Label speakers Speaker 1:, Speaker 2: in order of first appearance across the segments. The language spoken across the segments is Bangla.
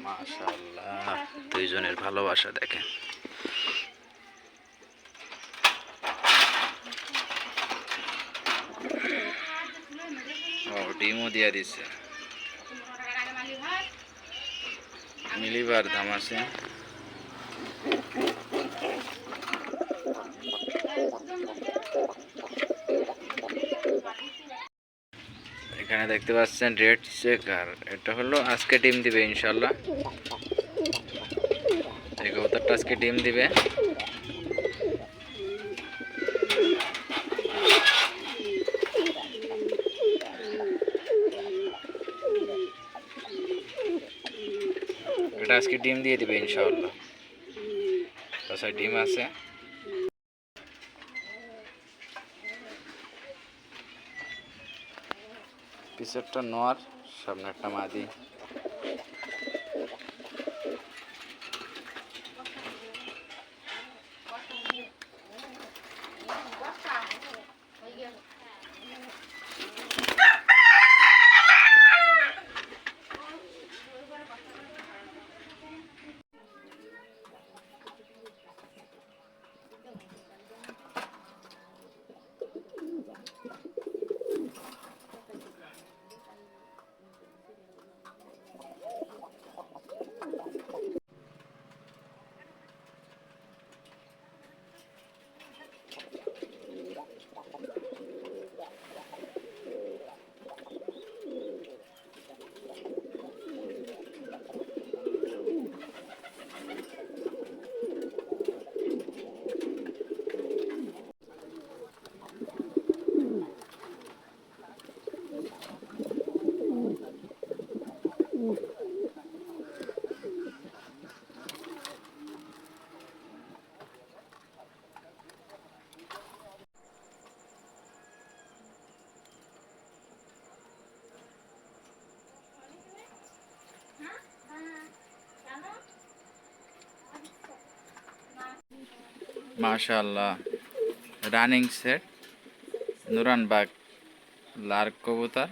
Speaker 1: মাশাআল্লাহ, দুইজনের ভালোবাসা দেখেন। ও ডিমও দিয়া দিছে, মিলিবার দাম আছে। এখানে দেখতে পাচ্ছেন রেড চেকার, এটা হলো আজকে ডিম দিবে ইনশাল্লাহ। এই কবুতরটা আজকে ডিম দিবে। এটা আজকে ডিম দিয়ে দিবে ইনশাআল্লাহ, তাছাড়া ডিম আছে। পিছেরটা নর, সামনে একটা মাদি। মাশাআল্লাহ, রানিং সেট নুরান বাগ লার্ক কবুতর।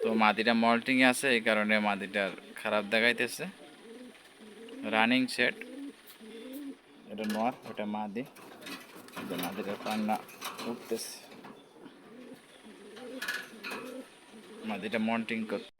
Speaker 1: তো মাদিটা মল্টিং আছে, এই কারণে মাদিটার খারাপ দেখাইতেছে। রানিং সেট, এটা নর, ওটা মাদি। মাদিটার পান্না উঠতেছে, মাদিটা মল্টিং করতে।